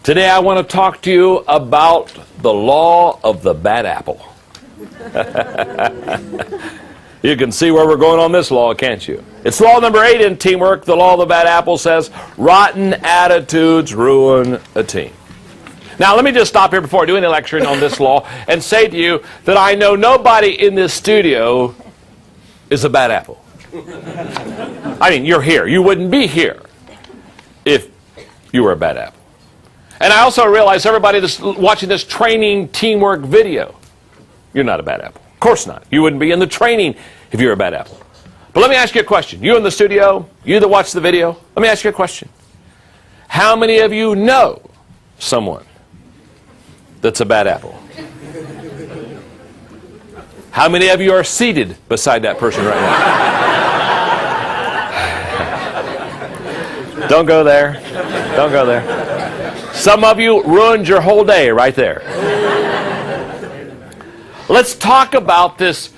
Today I want to talk to you about the law of the bad apple. You can see where we're going on this law, can't you? It's law number 8 in teamwork. The law of the bad apple says, rotten attitudes ruin a team. Now, let me just stop here before I do any lecturing on this law and say to you that I know nobody in this studio is a bad apple. I mean, you're here. You wouldn't be here if you were a bad apple. And I also realize everybody that's watching this training teamwork video, you're not a bad apple. Of course not. You wouldn't be in the training if you're a bad apple. But let me ask you a question. You in the studio, you that watch the video, let me ask you a question. How many of you know someone that's a bad apple? How many of you are seated beside that person right now? Don't go there. Don't go there. Some of you ruined your whole day right there. Let's talk about this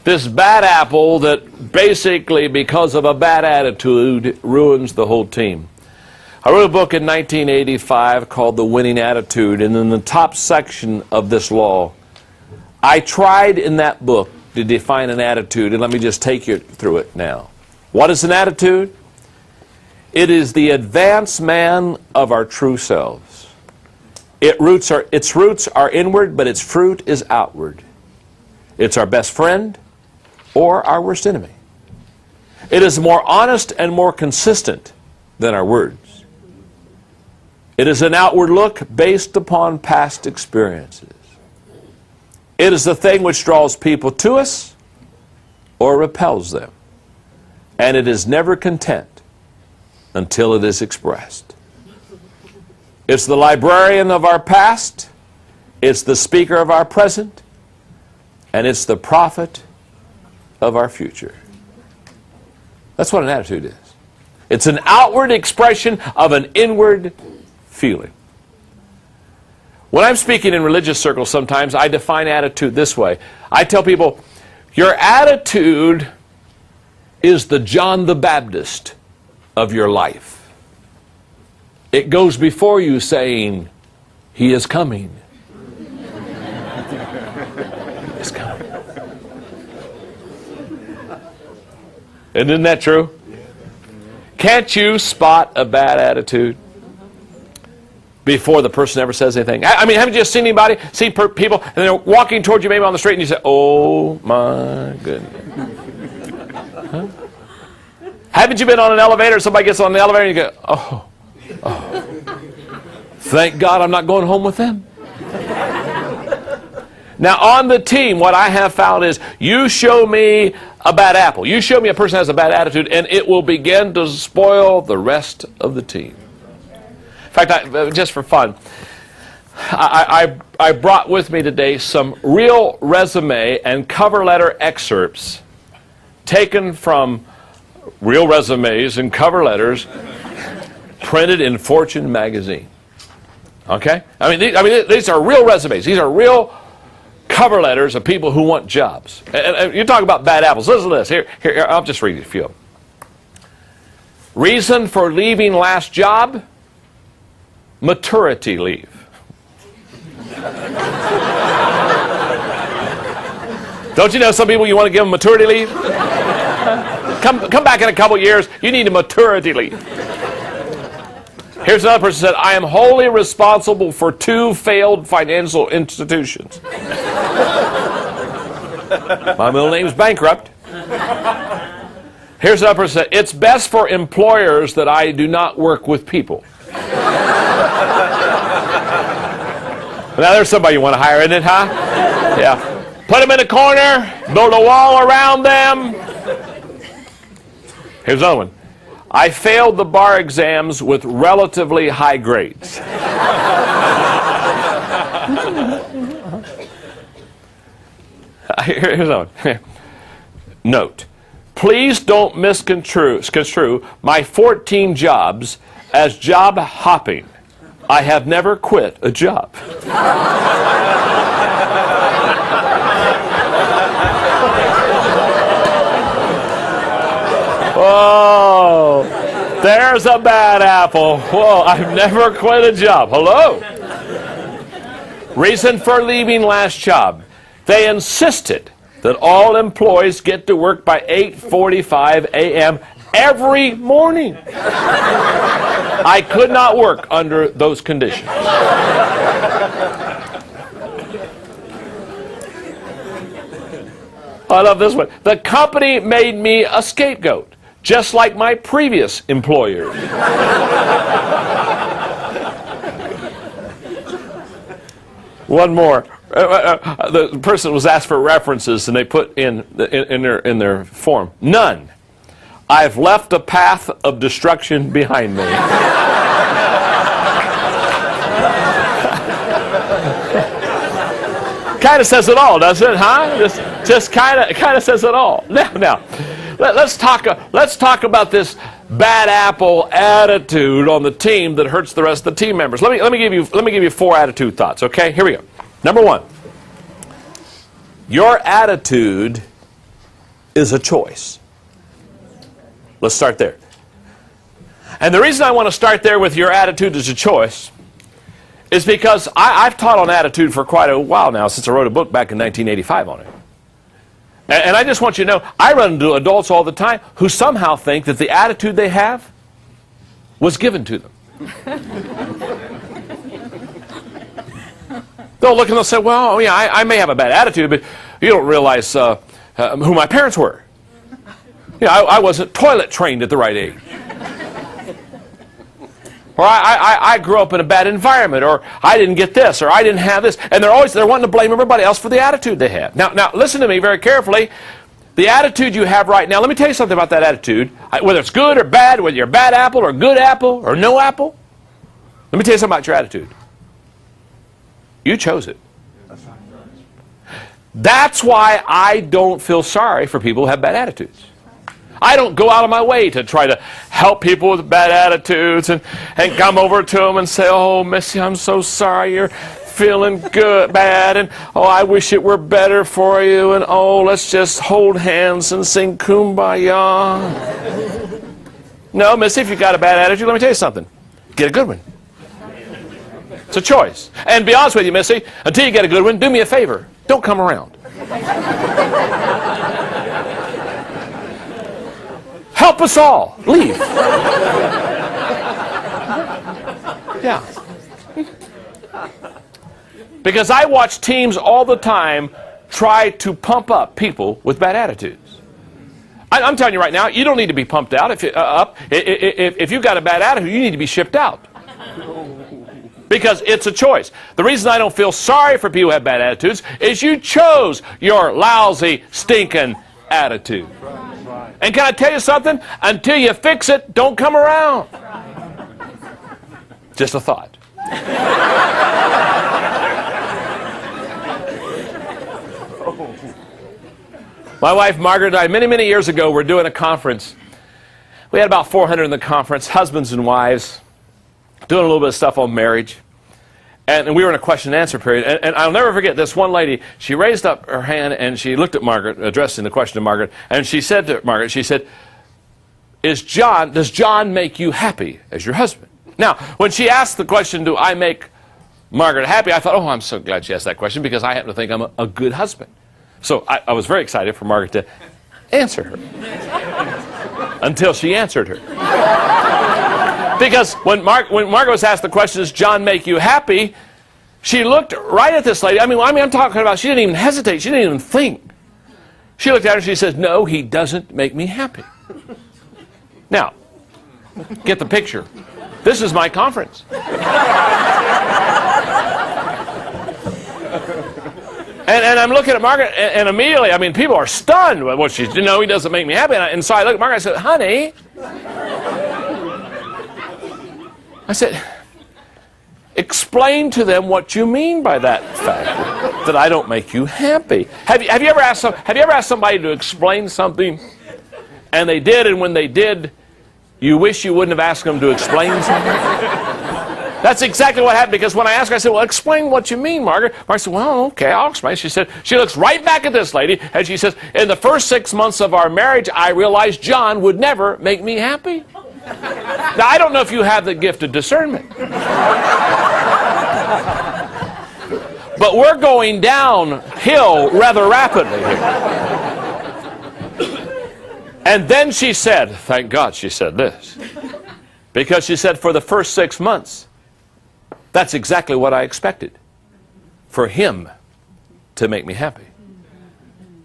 bad apple that basically, because of a bad attitude, ruins the whole team. I wrote a book in 1985 called The Winning Attitude, and in the top section of this law, I tried in that book to define an attitude, and let me just take you through it now. What is an attitude? It is the advanced man of our true selves. Its roots are inward, but its fruit is outward. It's our best friend or our worst enemy. It is more honest and more consistent than our words. It is an outward look based upon past experiences. It is the thing which draws people to us or repels them. And it is never content until it is expressed. It's the librarian of our past, it's the speaker of our present, and it's the prophet of our future. That's what an attitude is. It's an outward expression of an inward feeling. When I'm speaking in religious circles sometimes, I define attitude this way. I tell people, your attitude is the John the Baptist of your life. It goes before you saying, he is coming. He is coming. Isn't that true? Can't you spot a bad attitude before the person ever says anything? I mean, haven't you just seen anybody, seen people, and they're walking towards you maybe on the street, and you say, oh my goodness. Huh? Haven't you been on an elevator, somebody gets on the elevator, and you go, oh, thank God I'm not going home with them. Now, on the team, what I have found is, you show me a bad apple, you show me a person has a bad attitude, and it will begin to spoil the rest of the team. In fact, just for fun, I brought with me today some real resume and cover letter excerpts taken from real resumes and cover letters printed in Fortune magazine. Okay? I mean, these are real resumes. These are real cover letters of people who want jobs. And you talk about bad apples. Listen to this. Here, I'll just read a few of them. Reason for leaving last job? Maturity leave. Don't you know some people you want to give them maturity leave? Come back in a couple years, you need a maturity leave. Here's another person who said, I am wholly responsible for 2 failed financial institutions. My middle name's bankrupt. Here's another person who said, it's best for employers that I do not work with people. Now there's somebody you want to hire, isn't it, huh? Yeah. Put them in a corner, build a wall around them. Here's another one. I failed the bar exams with relatively high grades. Here's another one. Note, please don't misconstrue my 14 jobs as job hopping. I have never quit a job. Oh, there There's a bad apple. Whoa, I've never quit a job. Hello? Reason for leaving last job. They insisted that all employees get to work by 8:45 a.m. every morning. I could not work under those conditions. I love this one. The company made me a scapegoat, just like my previous employers. One more. The person was asked for references, and they put in their form, none. I've left a path of destruction behind me. Kind of says it all, doesn't it? Huh? Just kind of says it all. Now, let's talk about this bad apple attitude on the team that hurts the rest of the team members. Let me give you 4 attitude thoughts. Okay, here we go. Number 1, your attitude is a choice. Let's start there. And the reason I want to start there with your attitude is a choice is because I've taught on attitude for quite a while now, since I wrote a book back in 1985 on it. And I just want you to know, I run into adults all the time who somehow think that the attitude they have was given to them. They'll look and they'll say, well, yeah, I may have a bad attitude, but you don't realize who my parents were. You know, I wasn't toilet trained at the right age. Or I grew up in a bad environment, or I didn't get this, or I didn't have this. And they're wanting to blame everybody else for the attitude they have. Now listen to me very carefully. The attitude you have right now, let me tell you something about that attitude. Whether it's good or bad, whether you're a bad apple or a good apple or no apple, let me tell you something about your attitude. You chose it. That's why I don't feel sorry for people who have bad attitudes. I don't go out of my way to try to help people with bad attitudes and come over to them and say, oh, Missy, I'm so sorry you're feeling bad, and oh, I wish it were better for you, and oh, let's just hold hands and sing Kumbaya. No, Missy, if you've got a bad attitude, let me tell you something. Get a good one. It's a choice. And be honest with you, Missy, until you get a good one, do me a favor. Don't come around. Help us all. Leave. Yeah. Because I watch teams all the time try to pump up people with bad attitudes. I'm telling you right now, you don't need to be pumped out. If you've got a bad attitude, you need to be shipped out. Because it's a choice. The reason I don't feel sorry for people who have bad attitudes is you chose your lousy, stinking attitude. And can I tell you something? Until you fix it, don't come around. Just a thought. My wife Margaret and I, many years ago, were doing a conference. We had about 400 in the conference, husbands and wives, doing a little bit of stuff on marriage. And we were in a question and answer period. And I'll never forget this one lady. She raised up her hand and she looked at Margaret, addressing the question to Margaret. And she said to Margaret, she said, does John make you happy as your husband? Now, when she asked the question, do I make Margaret happy? I thought, oh, I'm so glad she asked that question because I happen to think I'm a good husband. So I was very excited for Margaret to answer her. Until she answered her. Because when Margaret was asked the question, does John make you happy? She looked right at this lady. I mean, I'm talking about, she didn't even hesitate. She didn't even think. She looked at her and she says, no, he doesn't make me happy. Now, get the picture. This is my conference. And I'm looking at Margaret, and immediately, I mean, people are stunned with what she's, no, he doesn't make me happy. And so I look at Margaret and I said, honey, I said, explain to them what you mean by that fact, that I don't make you happy. Have you ever asked somebody to explain something, and they did, and when they did, you wish you wouldn't have asked them to explain something? That's exactly what happened, because when I asked her, I said, well, explain what you mean, Margaret. Margaret said, well, okay, I'll explain. She said, she looks right back at this lady, and she says, in the first 6 months of our marriage, I realized John would never make me happy. Now, I don't know if you have the gift of discernment. But we're going downhill rather rapidly here. And then she said, thank God she said this, because she said, for the first 6 months, that's exactly what I expected, for him to make me happy.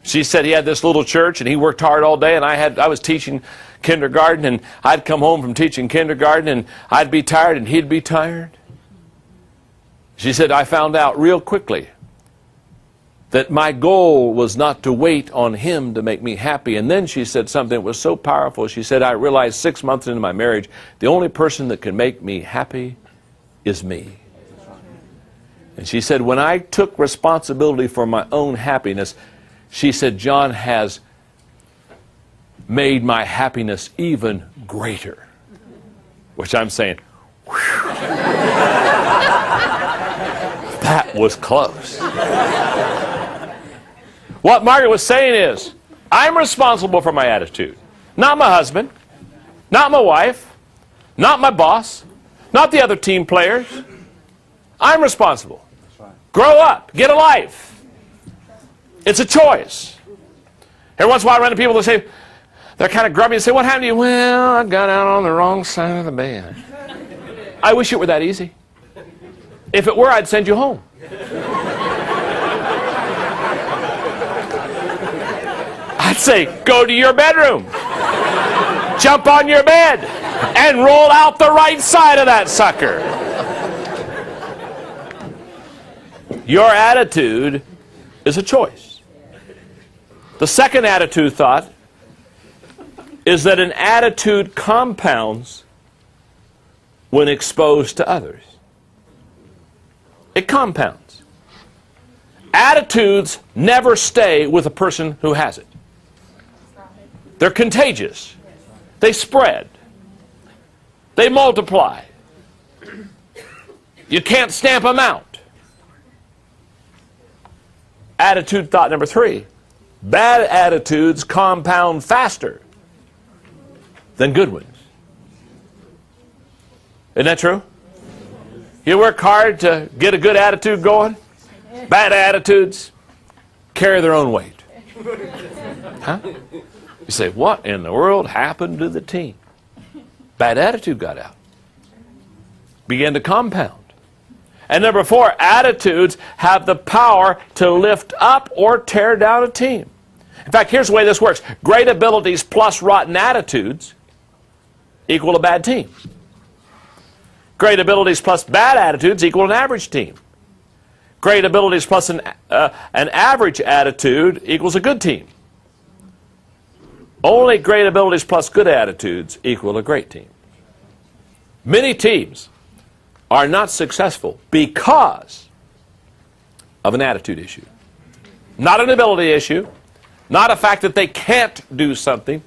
She said he had this little church and he worked hard all day, and I was teaching kindergarten, and I'd come home from teaching kindergarten and I'd be tired and he'd be tired. She said, I found out real quickly that my goal was not to wait on him to make me happy. And then she said something that was so powerful. She said, I realized 6 months into my marriage, the only person that can make me happy is me. And she said, when I took responsibility for my own happiness, she said, John has made my happiness even greater. Which I'm saying, whew. That was close. What Margaret was saying is, I'm responsible for my attitude. Not my husband, not my wife, not my boss, not the other team players. I'm responsible. Grow up. Get a life. It's a choice. Every once in a while I run into people that say, they're kind of grubby and say, what happened to you? Well, I got out on the wrong side of the bed. I wish it were that easy. If it were, I'd send you home. I'd say, go to your bedroom, jump on your bed, and roll out the right side of that sucker. Your attitude is a choice. The second attitude thought is that an attitude compounds when exposed to others. It compounds. Attitudes never stay with a person who has it. They're contagious. They spread. They multiply. You can't stamp them out. Attitude thought number 3. Bad attitudes compound faster than good ones. Isn't that true? You work hard to get a good attitude going. Bad attitudes carry their own weight. Huh? You say, what in the world happened to the team? Bad attitude got out. Began to compound. And number 4, attitudes have the power to lift up or tear down a team. In fact, here's the way this works. Great abilities plus rotten attitudes equal a bad team. Great abilities plus bad attitudes equal an average team. Great abilities plus an average attitude equals a good team. Only great abilities plus good attitudes equal a great team. Many teams are not successful because of an attitude issue. Not an ability issue, not a fact that they can't do something.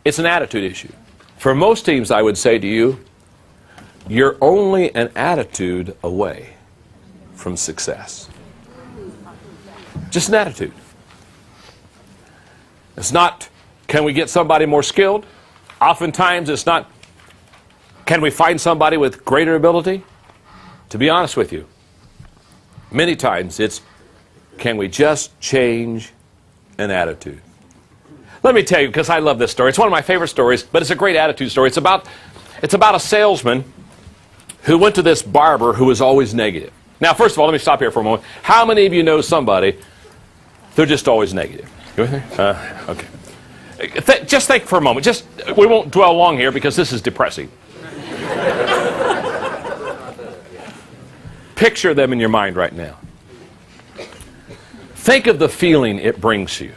It's an attitude issue. For most teams, I would say to you, you're only an attitude away from success. Just an attitude. It's not, can we get somebody more skilled? Oftentimes it's not, can we find somebody with greater ability? To be honest with you, many times it's, can we just change an attitude? Let me tell you, because I love this story. It's one of my favorite stories, but it's a great attitude story. It's about a salesman who went to this barber who was always negative. Now, first of all, let me stop here for a moment. How many of you know somebody, they're just always negative? You with me? Okay. Just think for a moment. We won't dwell long here because this is depressing. Picture them in your mind right now. Think of the feeling it brings you.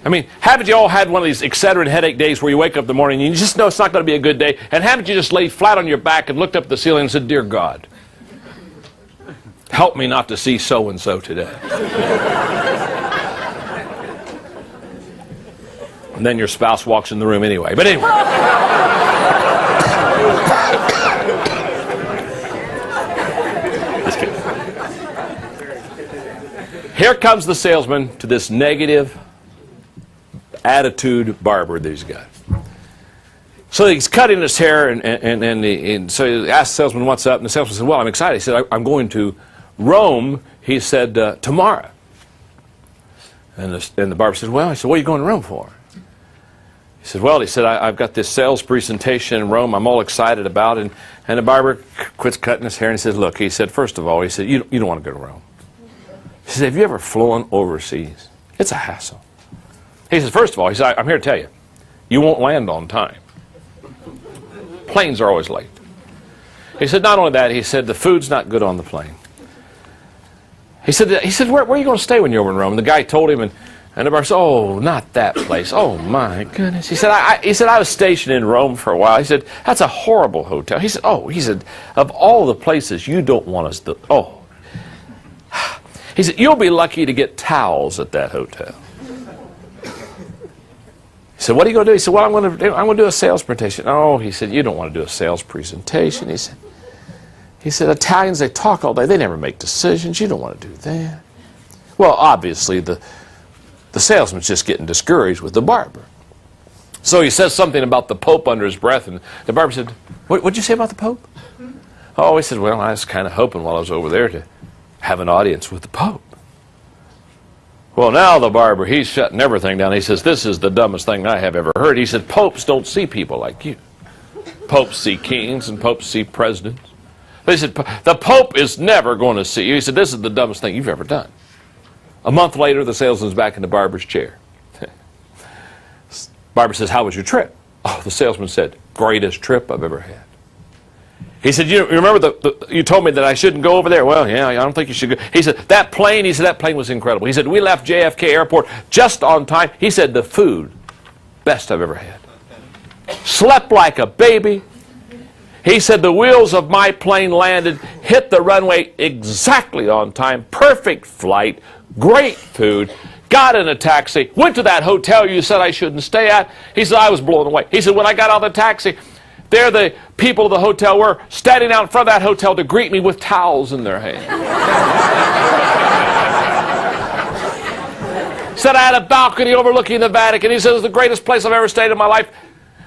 I mean, haven't you all had one of these Excedrin headache days where you wake up in the morning and you just know it's not going to be a good day, and haven't you just laid flat on your back and looked up at the ceiling and said, Dear God, help me not to see so-and-so today. And then your spouse walks in the room anyway. But anyway. Just kidding. Here comes the salesman to this negative attitude barber that he's got. So he's cutting his hair, and so he asked the salesman what's up, and the salesman said, well, I'm excited. He said, I'm going to Rome, he said, tomorrow. And the barber said, well, he said, what are you going to Rome for? He said, well, I've got this sales presentation in Rome I'm all excited about. And the barber quits cutting his hair and he says, look, he said, first of all, he said, you don't want to go to Rome. He said, have you ever flown overseas? It's a hassle. He says, first of all, he said, I'm here to tell you, you won't land on time. Planes are always late. He said, not only that, he said, the food's not good on the plane. He said, where are you going to stay when you're over in Rome? And the guy told him, and the barber said, oh, not that place. Oh, my goodness. He said, I was stationed in Rome for a while. He said, that's a horrible hotel. He said, of all the places you don't want us to, oh. He said, you'll be lucky to get towels at that hotel. He said, what are you going to do? He said, well, I'm going to do a sales presentation. Oh, he said, you don't want to do a sales presentation. He said, Italians, they talk all day. They never make decisions. You don't want to do that. Well, obviously, the salesman's just getting discouraged with the barber. So he says something about the Pope under his breath, and the barber said, what'd you say about the Pope? Oh, he said, well, I was kind of hoping while I was over there to have an audience with the Pope. Well, now the barber, he's shutting everything down. He says, this is the dumbest thing I have ever heard. He said, popes don't see people like you. Popes see kings and popes see presidents. They said, the Pope is never going to see you. He said, this is the dumbest thing you've ever done. A month later, the salesman's back in the barber's chair. Barber says, how was your trip? Oh, the salesman said, greatest trip I've ever had. He said, you remember you told me that I shouldn't go over there? Well, yeah, I don't think you should go. He said, that plane was incredible. He said, we left JFK Airport just on time. He said, the food, best I've ever had. Slept like a baby. He said, the wheels of my plane landed, hit the runway exactly on time, perfect flight, great food, got in a taxi, went to that hotel you said I shouldn't stay at. He said, I was blown away. He said, when I got out of the taxi, there the people of the hotel were standing out in front of that hotel to greet me with towels in their hands. Said I had a balcony overlooking the Vatican. He said, it was the greatest place I've ever stayed in my life.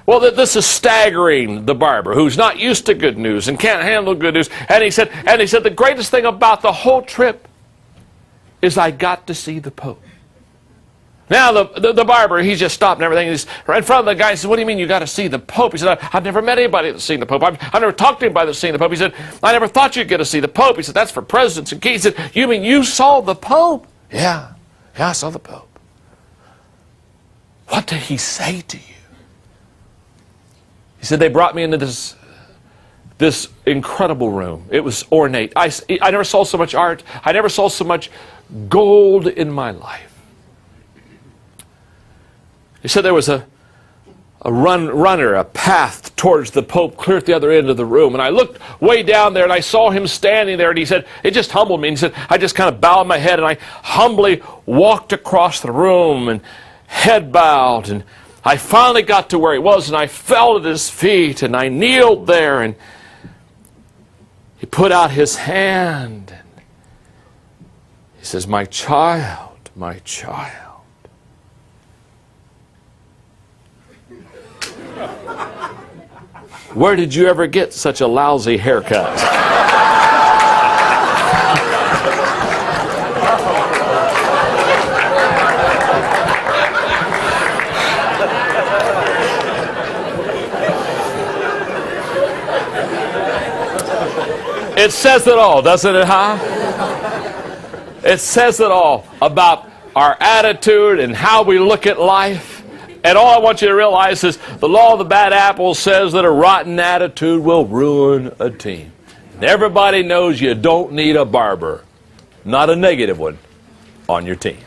Well, this is staggering the barber, who's not used to good news and can't handle good news. And he said, the greatest thing about the whole trip is I got to see the Pope. Now, the barber, he just stopped and everything. He's right in front of the guy. He said, what do you mean you got to see the Pope? He said, I've never met anybody that's seen the Pope. I've never talked to anybody that's seen the Pope. He said, I never thought you'd get to see the Pope. He said, that's for presidents and kings. He said, you mean you saw the Pope? Yeah, I saw the Pope. What did he say to you? He said, they brought me into this incredible room. It was ornate. I never saw so much art. I never saw so much gold in my life. He said there was a runner, a path towards the Pope clear at the other end of the room. And I looked way down there and I saw him standing there, and he said, it just humbled me. And he said, I just kind of bowed my head and I humbly walked across the room and head bowed, and I finally got to where he was, and I fell at his feet and I kneeled there, and he put out his hand and he says, my child, my child. Where did you ever get such a lousy haircut? It says it all, doesn't it, huh? It says it all about our attitude and how we look at life. And all I want you to realize is the law of the bad apple says that a rotten attitude will ruin a team. And everybody knows you don't need a barber, not a negative one, on your team.